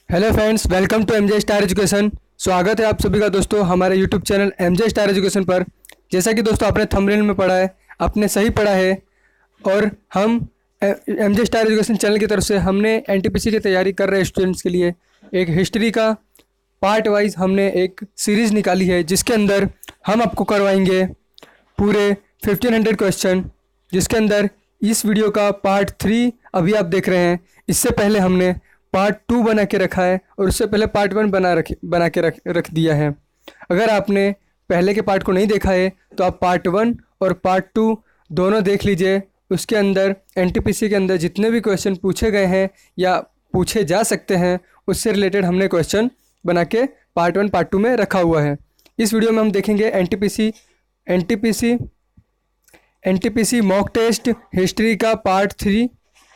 Hello friends, welcome to MJ star education. स्वागत है आप सभी का दोस्तों हमारे YouTube channel MJ star education पर। जैसा कि दोस्तों आपने थंबनेल में पढ़ा है, आपने सही पढ़ा है। और हम एमजे स्टार एजुकेशन चैनल की तरफ से हमने एनटीपीसी की तैयारी कर रहे स्टूडेंट्स के लिए एक हिस्ट्री का पार्ट वाइज हमने एक सीरीज़ निकाली है, जिसके अंदर हम आपको करवाएंगे पूरे 1500 क्वेश्चन, जिसके अंदर इस वीडियो का पार्ट 3 अभी आप देख रहे हैं। इससे पहले हमने पार्ट 2 बना के रखा है और उससे पहले पार्ट 1 बना के रख दिया है। अगर आपने पहले के पार्ट को नहीं देखा है तो आप पार्ट 1 और पार्ट 2 दोनों देख लीजिए। उसके अंदर एनटीपीसी के अंदर जितने भी क्वेश्चन पूछे गए हैं या पूछे जा सकते हैं, उससे रिलेटेड हमने क्वेश्चन बना के पार्ट 1 पार्ट 2 में रखा हुआ है। इस वीडियो में हम देखेंगे एनटीपीसी मॉक टेस्ट हिस्ट्री का पार्ट 3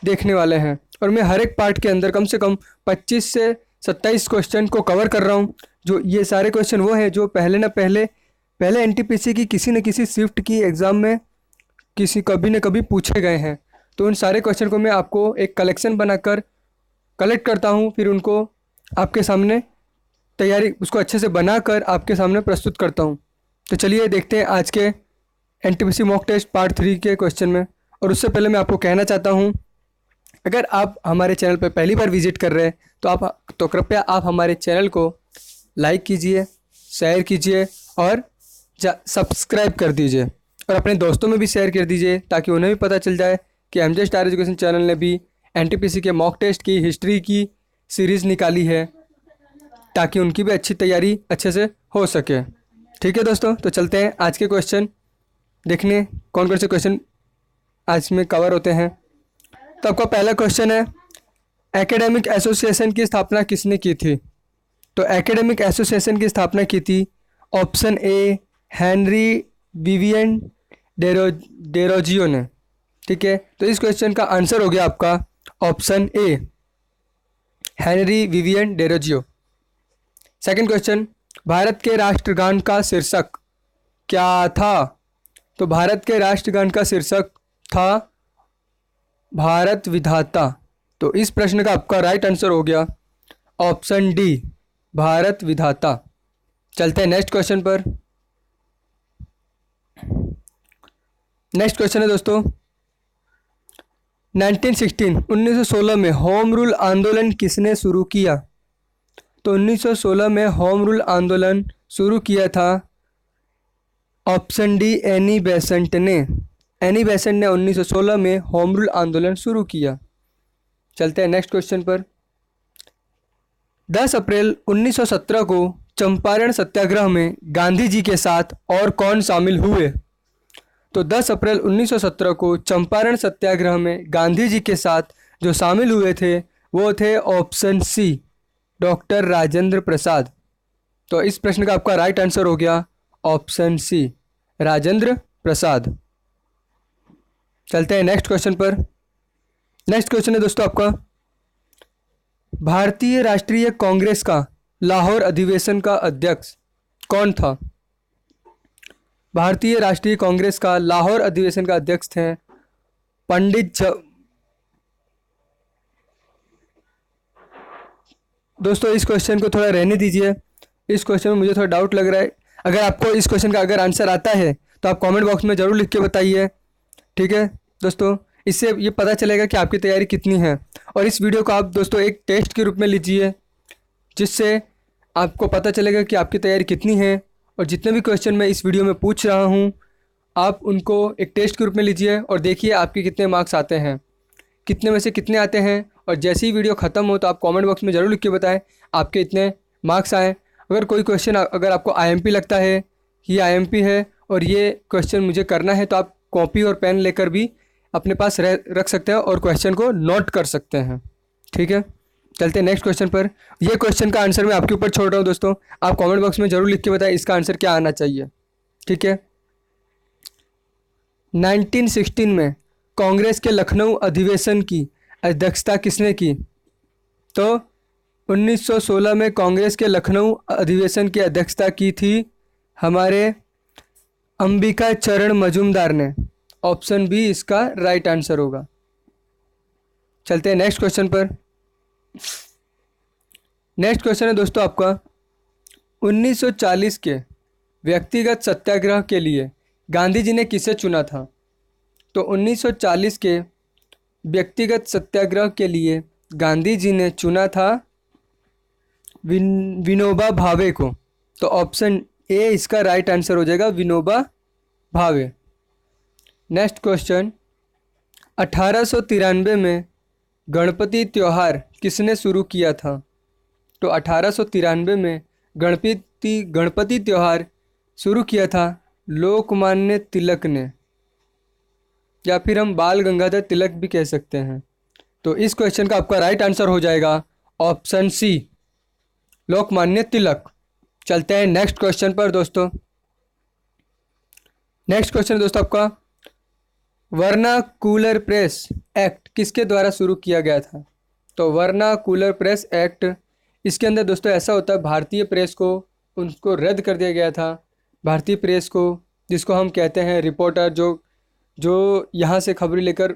देखने वाले हैं। और मैं हर एक पार्ट के अंदर कम से कम 25 से 27 क्वेश्चन को कवर कर रहा हूँ। जो ये सारे क्वेश्चन वो हैं जो पहले एनटीपीसी की किसी न किसी शिफ्ट की एग्ज़ाम में कभी न कभी पूछे गए हैं। तो उन सारे क्वेश्चन को मैं आपको एक कलेक्शन बनाकर कलेक्ट करता हूँ, फिर उनको आपके सामने तैयारी उसको अच्छे से बनाकर आपके सामने प्रस्तुत करता हूँ। तो चलिए देखते हैं आज के एनटीपीसी मॉक टेस्ट पार्ट 3 के क्वेश्चन में। और उससे पहले मैं आपको कहना चाहता हूँ, अगर आप हमारे चैनल पर पहली बार विजिट कर रहे हैं तो कृपया आप हमारे चैनल को लाइक कीजिए, शेयर कीजिए और सब्सक्राइब कर दीजिए और अपने दोस्तों में भी शेयर कर दीजिए, ताकि उन्हें भी पता चल जाए कि एमजे स्टार एजुकेशन चैनल ने भी एनटीपीसी के मॉक टेस्ट की हिस्ट्री की सीरीज़ निकाली है, ताकि उनकी भी अच्छी तैयारी अच्छे से हो सके। ठीक है दोस्तों, तो चलते हैं आज के क्वेश्चन देखने कौन कौन से क्वेश्चन आज में कवर होते हैं। तो आपका पहला क्वेश्चन है, एकेडमिक एसोसिएशन की स्थापना किसने की थी? तो एकेडमिक एसोसिएशन की स्थापना की थी option A Henry Vivian Derozio ने। ठीक है, तो इस क्वेश्चन का आंसर हो गया आपका option A Henry Vivian Derozio. Second question, Bharat के राष्ट्रगान का शीर्षक क्या था? तो भारत के राष्ट्रगान का शीर्षक था भारत विधाता। तो इस प्रश्न का आपका राइट आंसर हो गया ऑप्शन डी भारत विधाता। चलते हैं नेक्स्ट क्वेश्चन पर। नेक्स्ट क्वेश्चन है दोस्तों, 1916 में होम रूल आंदोलन किसने शुरू किया? तो 1916 में होम रूल आंदोलन शुरू किया था ऑप्शन डी एनी बेसेंट ने। एनी बेसेंट ने 1916 में होम रूल आंदोलन शुरू किया। चलते हैं नेक्स्ट क्वेश्चन पर। 10 अप्रैल 1917 को चंपारण सत्याग्रह में गांधी जी के साथ और कौन शामिल हुए? तो 10 अप्रैल 1917 को चंपारण सत्याग्रह में गांधी जी के साथ जो शामिल हुए थे वो थे option C doctor Rajendra Prasad. तो इस प्रश्न का आपका राइट आंसर हो गया ऑप्शन सी राजेंद्र प्रसाद। चलते हैं नेक्स्ट क्वेश्चन पर। नेक्स्ट क्वेश्चन है दोस्तों आपका, भारतीय राष्ट्रीय कांग्रेस का लाहौर अधिवेशन का अध्यक्ष कौन था? भारतीय राष्ट्रीय कांग्रेस का लाहौर अधिवेशन का अध्यक्ष थे दोस्तों इस क्वेश्चन को थोड़ा रहने दीजिए। इस क्वेश्चन में मुझे थोड़ा डाउट लग रहा है। अगर आपको इस क्वेश्चन का अगर आंसर आता है तो आप कमेंट बॉक्स में ज़रूर लिख के बताइए। ठीक है दोस्तों, इससे ये पता चलेगा कि आपकी तैयारी कितनी है। और इस वीडियो को आप दोस्तों एक टेस्ट के रूप में लीजिए, जिससे आपको पता चलेगा कि आपकी तैयारी कितनी है। और जितने भी क्वेश्चन मैं इस वीडियो में पूछ रहा हूँ, आप उनको एक टेस्ट के रूप में लीजिए और देखिए आपके कितने मार्क्स आते हैं, कितने में से कितने आते हैं। और जैसे ही वीडियो ख़त्म हो तो आप कमेंट बॉक्स में ज़रूर लिख के बताएं आपके इतने मार्क्स आए। अगर कोई क्वेश्चन अगर आपको आईएमपी लगता है कि आईएमपी है और ये क्वेश्चन मुझे करना है, तो आप कॉपी और पेन लेकर भी अपने पास रख सकते हैं और क्वेश्चन को नोट कर सकते हैं। ठीक है, चलते हैं नेक्स्ट क्वेश्चन पर। ये क्वेश्चन का आंसर मैं आपके ऊपर छोड़ रहा हूँ दोस्तों, आप कमेंट बॉक्स में ज़रूर लिख के बताएं इसका आंसर क्या आना चाहिए। ठीक है, 1916 में कांग्रेस के लखनऊ अधिवेशन की अध्यक्षता किसने की? तो 1916 में कांग्रेस के लखनऊ अधिवेशन की अध्यक्षता की थी हमारे अंबिका चरण मजूमदार ने। ऑप्शन बी इसका राइट आंसर होगा। चलते हैं नेक्स्ट क्वेश्चन पर। नेक्स्ट क्वेश्चन है दोस्तों आपका, 1940 के व्यक्तिगत सत्याग्रह के लिए गांधी जी ने किसे चुना था? तो 1940 के व्यक्तिगत सत्याग्रह के लिए गांधी जी ने चुना था विनोबा भावे को। तो ऑप्शन ए इसका राइट आंसर हो जाएगा, विनोबा भावे। नेक्स्ट क्वेश्चन, 1893 में गणपति त्यौहार किसने शुरू किया था? तो 1893 में गणपति त्यौहार शुरू किया था लोकमान्य तिलक ने, या फिर हम बाल गंगाधर तिलक भी कह सकते हैं। तो इस क्वेश्चन का आपका राइट आंसर हो जाएगा ऑप्शन सी, लोकमान्य तिलक। चलते हैं नेक्स्ट क्वेश्चन पर दोस्तों। नेक्स्ट क्वेश्चन दोस्तों आपका, वर्नाकुलर प्रेस एक्ट किसके द्वारा शुरू किया गया था? तो वर्नाकुलर प्रेस एक्ट, इसके अंदर दोस्तों ऐसा होता है, भारतीय प्रेस को उनको रद्द कर दिया गया था। भारतीय प्रेस को, जिसको हम कहते हैं रिपोर्टर, जो यहाँ से खबरें लेकर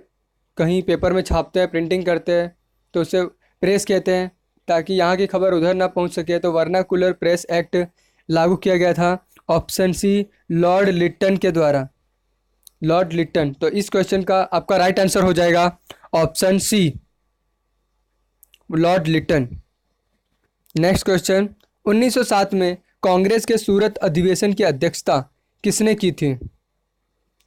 कहीं पेपर में छापते हैं, प्रिंटिंग करते हैं, तो उसे प्रेस कहते हैं, ताकि यहाँ की खबर उधर ना पहुँच सके। तो वर्नाकुलर प्रेस एक्ट लागू किया गया था ऑप्शन सी, लॉर्ड लिट्टन के द्वारा, लॉर्ड लिट्टन। तो इस क्वेश्चन का आपका राइट आंसर हो जाएगा option C, Lord Lytton. Next question, 1907 में कांग्रेस के सूरत अधिवेशन की अध्यक्षता किसने की थी?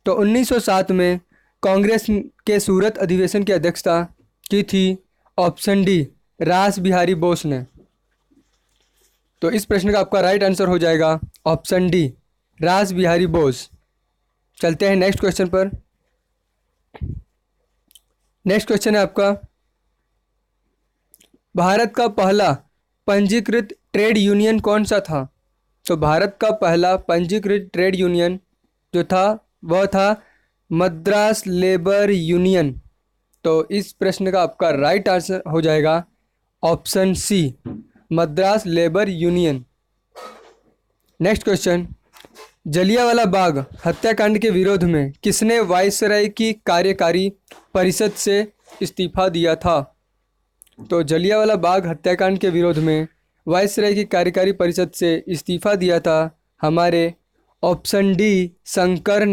तो 1907 में कांग्रेस के सूरत अधिवेशन की अध्यक्षता की थी ऑप्शन डी, रास बिहारी बोस ने। तो इस प्रश्न का आपका राइट आंसर हो जाएगा ऑप्शन डी, रास बिहारी बोस। चलते हैं नेक्स्ट क्वेश्चन पर। नेक्स्ट क्वेश्चन है आपका, भारत का पहला पंजीकृत ट्रेड यूनियन कौन सा था? तो भारत का पहला पंजीकृत ट्रेड यूनियन जो था वह था मद्रास लेबर यूनियन। तो इस प्रश्न का आपका राइट आंसर हो जाएगा option C, Madras labour union. Next question, Jallianwala Bagh हत्याकांड के विरोध में किसने वायसराय की कार्यकारी परिषद से इस्तीफा दिया था? तो जलियांवाला बाग हत्याकांड के विरोध में वायसराय की कार्यकारी परिषद से इस्तीफा दिया था हमारे ऑप्शन डी, शंकरण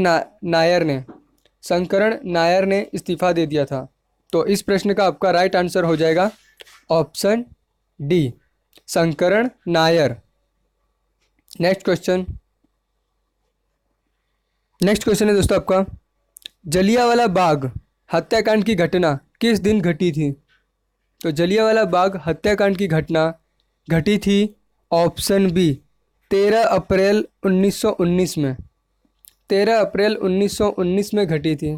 नायर ने इस्तीफा दे दिया था। तो इस प्रश्न का आपका राइट आंसर हो जाएगा option D, Sankaran Nair. Next question है दोस्तों आपका, जलियांवाला बाग हत्याकांड की घटना किस दिन घटी थी? तो जलियांवाला बाग हत्याकांड की घटना घटी थी ऑप्शन बी, 13 अप्रैल 1919 में। 13 अप्रैल 1919 में घटी थी।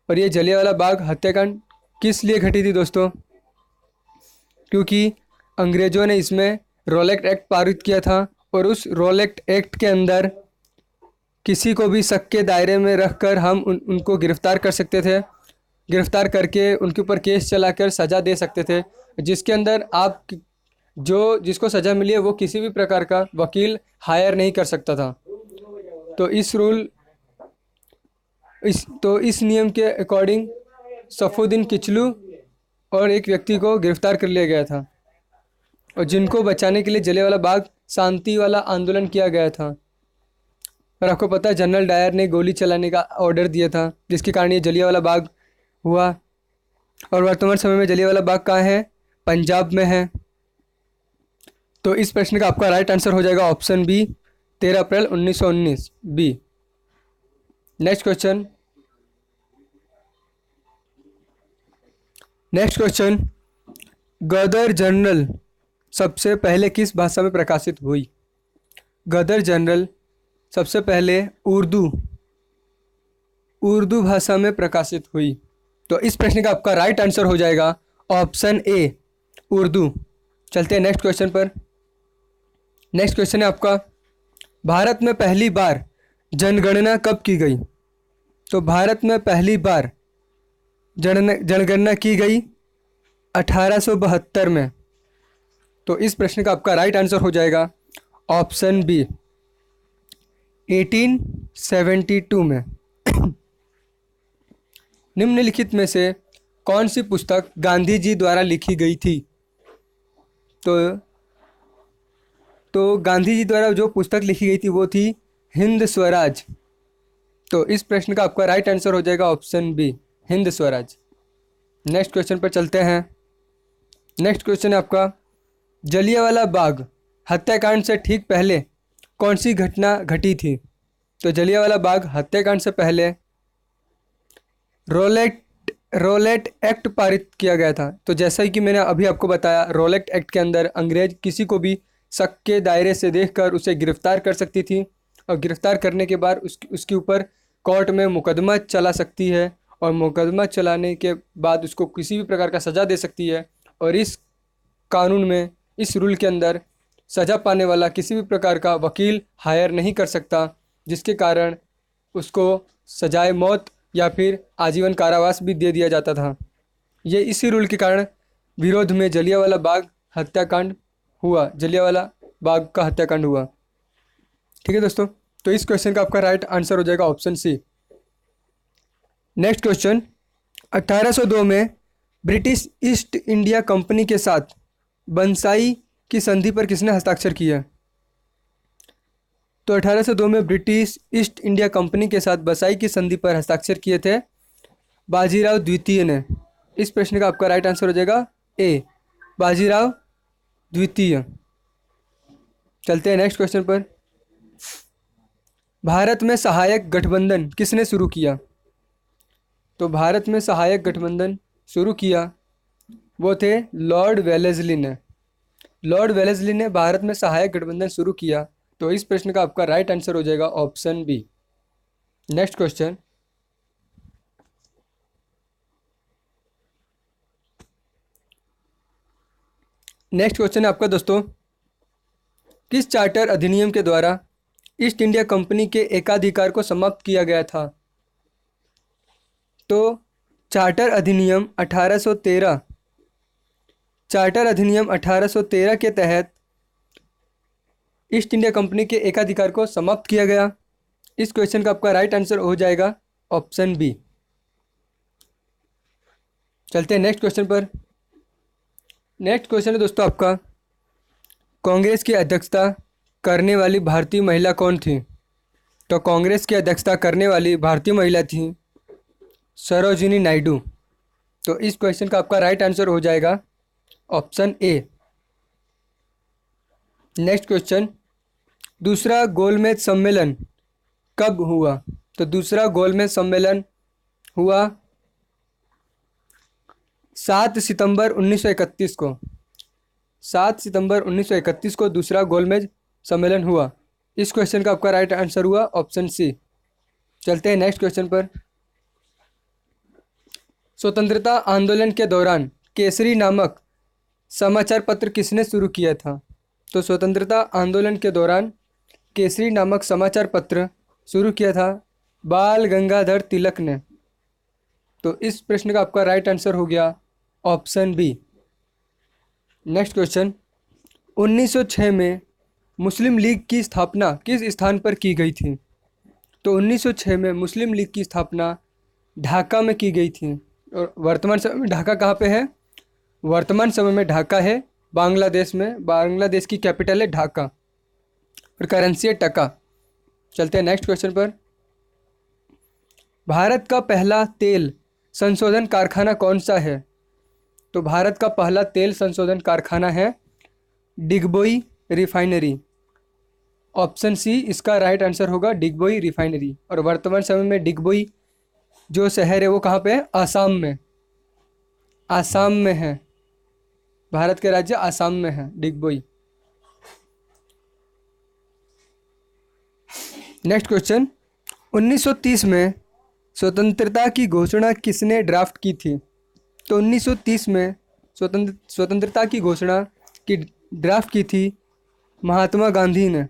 और ये जलियांवाला बाग हत्याकांड किस लिए घटी थी दोस्तों? क्योंकि अंग्रेज़ों ने इसमें रॉलेट एक्ट पारित किया था, और उस रॉलेट एक्ट के अंदर किसी को भी शक के दायरे में रखकर हम उनको गिरफ्तार कर सकते थे, गिरफ्तार करके उनके ऊपर केस चलाकर सज़ा दे सकते थे, जिसके अंदर जिसको सज़ा मिली है वो किसी भी प्रकार का वकील हायर नहीं कर सकता था। तो इस नियम के अकॉर्डिंग सफुद्दीन किचलू और एक व्यक्ति को गिरफ्तार कर लिया गया था, और जिनको बचाने के लिए जलियांवाला बाग शांति वाला आंदोलन किया गया था। और आपको पता है जनरल डायर ने गोली चलाने का ऑर्डर दिया था, जिसके कारण ये जलियांवाला बाग हुआ। और वर्तमान समय में जलियांवाला बाग कहाँ है? पंजाब में है। तो इस प्रश्न का आपका राइट आंसर हो जाएगा ऑप्शन बी, 13 अप्रैल 1919 बी। नेक्स्ट क्वेश्चन, गदर जनरल सबसे पहले किस भाषा में प्रकाशित हुई? गदर जनरल सबसे पहले उर्दू भाषा में प्रकाशित हुई। तो इस प्रश्न का आपका राइट आंसर हो जाएगा ऑप्शन ए, उर्दू। चलते हैं नेक्स्ट क्वेश्चन पर। नेक्स्ट क्वेश्चन है आपका, भारत में पहली बार जनगणना कब की गई? तो भारत में पहली बार जनगणना की गई 1872 में। तो इस प्रश्न का आपका राइट आंसर हो जाएगा ऑप्शन बी, 1872 में। निम्नलिखित में से कौन सी पुस्तक गांधी जी द्वारा लिखी गई थी? तो तो गांधी जी द्वारा जो पुस्तक लिखी गई थी वो थी हिंद स्वराज। तो इस प्रश्न का आपका राइट आंसर हो जाएगा option B, Hind Swaraj. Next question पर चलते हैं। नेक्स्ट क्वेश्चन है आपका, जलियांवाला बाग हत्याकांड से ठीक पहले कौन सी घटना घटी थी? तो जलियांवाला बाग हत्याकांड से पहले रोलेट रोलेट एक्ट पारित किया गया था। तो जैसा ही कि मैंने अभी आपको बताया, रोलेट एक्ट के अंदर अंग्रेज किसी को भी शक के दायरे से देखकर उसे गिरफ्तार कर सकती थी, और गिरफ्तार करने के बाद उसके ऊपर कोर्ट में मुकदमा चला सकती है, और मुकदमा चलाने के बाद उसको किसी भी प्रकार का सज़ा दे सकती है। और इस कानून में, इस रूल के अंदर सज़ा पाने वाला किसी भी प्रकार का वकील हायर नहीं कर सकता, जिसके कारण उसको सजाए मौत या फिर आजीवन कारावास भी दे दिया जाता था। ये इसी रूल के कारण विरोध में जलियांवाला बाग हत्याकांड हुआ, जलियांवाला बाग का हत्याकांड हुआ। ठीक है दोस्तों, तो इस क्वेश्चन का आपका राइट आंसर हो जाएगा ऑप्शन सी। नेक्स्ट क्वेश्चन, 1802 में ब्रिटिश ईस्ट इंडिया कंपनी के साथ बंसाई की संधि पर किसने हस्ताक्षर किया? तो 1802 में ब्रिटिश ईस्ट इंडिया कंपनी के साथ बंसाई की संधि पर हस्ताक्षर किए थे बाजीराव द्वितीय ने। इस प्रश्न का आपका राइट आंसर हो जाएगा ए, बाजीराव द्वितीय। चलते हैं नेक्स्ट क्वेश्चन पर। भारत में सहायक गठबंधन किसने शुरू किया? तो भारत में सहायक गठबंधन शुरू किया वो थे लॉर्ड वेलेस्ली ने। लॉर्ड वेलेस्ली ने भारत में सहायक गठबंधन शुरू किया। तो इस प्रश्न का आपका राइट आंसर हो जाएगा option B. Next question, next question है आपका दोस्तों, किस चार्टर अधिनियम के द्वारा ईस्ट इंडिया कंपनी के एकाधिकार को समाप्त किया गया था? तो चार्टर अधिनियम 1813, चार्टर अधिनियम 1813 के तहत ईस्ट इंडिया कंपनी के एकाधिकार को समाप्त किया गया। इस क्वेश्चन का आपका राइट आंसर हो जाएगा ऑप्शन बी। चलते हैं नेक्स्ट क्वेश्चन पर। नेक्स्ट क्वेश्चन है दोस्तों आपका, कांग्रेस की अध्यक्षता करने वाली भारतीय महिला कौन थी? तो कांग्रेस की अध्यक्षता करने वाली भारतीय महिला थी सरोजिनी नायडू। तो इस क्वेश्चन का आपका राइट आंसर हो जाएगा ऑप्शन ए। नेक्स्ट क्वेश्चन, दूसरा गोलमेज सम्मेलन कब हुआ? तो दूसरा गोलमेज सम्मेलन हुआ 7 सितंबर 1931 को। 7 सितंबर 1931 को दूसरा गोलमेज सम्मेलन हुआ। इस क्वेश्चन का आपका राइट आंसर हुआ ऑप्शन सी। चलते हैं नेक्स्ट क्वेश्चन पर। स्वतंत्रता आंदोलन के दौरान केसरी नामक समाचार पत्र किसने शुरू किया था? तो स्वतंत्रता आंदोलन के दौरान केसरी नामक समाचार पत्र शुरू किया था बाल गंगाधर तिलक ने। तो इस प्रश्न का आपका राइट आंसर हो गया ऑप्शन बी। नेक्स्ट क्वेश्चन, 1906 में मुस्लिम लीग की स्थापना किस स्थान पर की गई थी? तो 1906 में मुस्लिम लीग की स्थापना ढाका में की गई थी। और वर्तमान समय में ढाका कहाँ पे है? वर्तमान समय में ढाका है बांग्लादेश में। बांग्लादेश की कैपिटल है ढाका और करेंसी है टका। चलते हैं नेक्स्ट क्वेश्चन पर। भारत का पहला तेल संशोधन कारखाना कौन सा है? तो भारत का पहला तेल संशोधन कारखाना है डिगबोई रिफाइनरी। ऑप्शन सी इसका राइट आंसर होगा, डिगबोई रिफाइनरी। और वर्तमान समय में डिगबोई जो शहर है वो कहाँ पे है? आसाम में। आसाम में है, भारत के राज्य आसाम में है डिगबोई। नेक्स्ट क्वेश्चन, 1930 में स्वतंत्रता की घोषणा किसने ड्राफ्ट की थी? तो 1930 में स्वतंत्रता की घोषणा की ड्राफ्ट की थी महात्मा गांधी ने।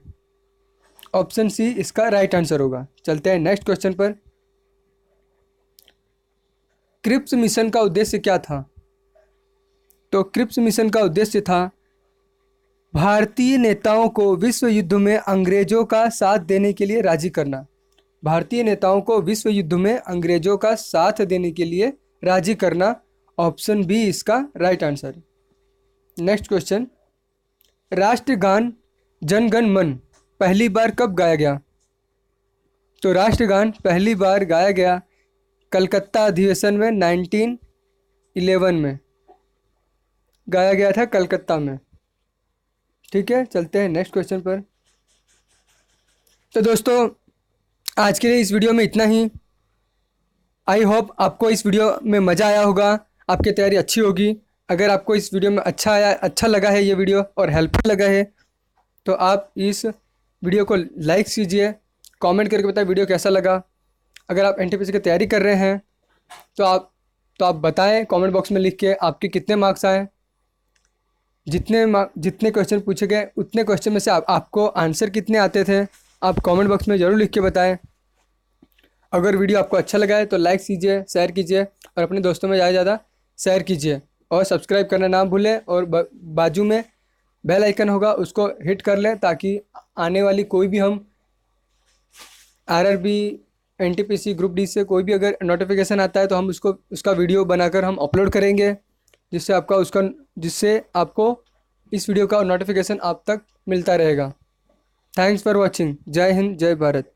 ऑप्शन सी इसका राइट आंसर होगा। चलते हैं नेक्स्ट क्वेश्चन पर। क्रिप्स मिशन का उद्देश्य क्या था? तो क्रिप्स मिशन का उद्देश्य था भारतीय नेताओं को विश्व युद्ध में अंग्रेजों का साथ देने के लिए राजी करना। भारतीय नेताओं को विश्व युद्ध में अंग्रेजों का साथ देने के लिए राजी करना। ऑप्शन बी इसका राइट आंसर। नेक्स्ट क्वेश्चन, राष्ट्रगान जन गण मन पहली बार कब गाया गया? तो राष्ट्रगान पहली बार गाया गया कलकत्ता अधिवेशन में 1911 में गाया गया था, कलकत्ता में। ठीक है, चलते हैं नेक्स्ट क्वेश्चन पर। तो दोस्तों आज के लिए इस वीडियो में इतना ही। आई होप आपको इस वीडियो में मज़ा आया होगा, आपकी तैयारी अच्छी होगी। अगर आपको इस वीडियो में अच्छा लगा है ये वीडियो और हेल्पफुल लगा है तो आप इस वीडियो को लाइक कीजिए, कमेंट करके बताएं वीडियो कैसा लगा। अगर आप एनटीपीसी की तैयारी कर रहे हैं तो आप बताएं कमेंट बॉक्स में लिख के आपके कितने मार्क्स आए। जितने क्वेश्चन पूछे गए उतने क्वेश्चन में से आपको आंसर कितने आते थे, आप कमेंट बॉक्स में ज़रूर लिख के बताएं। अगर वीडियो आपको अच्छा लगा है तो लाइक कीजिए, शेयर कीजिए और अपने दोस्तों में ज़्यादा से ज़्यादा शेयर कीजिए और सब्सक्राइब करना ना भूलें। और बाजू में बेल आइकन होगा उसको हिट कर लें ताकि आने वाली कोई भी हम आरआरबी एनटीपीसी ग्रुप डी से कोई भी अगर नोटिफिकेशन आता है तो हम उसका वीडियो बनाकर हम अपलोड करेंगे, जिससे आपको इस वीडियो का नोटिफिकेशन आप तक मिलता रहेगा। Thanks for watching. जय हिंद, जय भारत।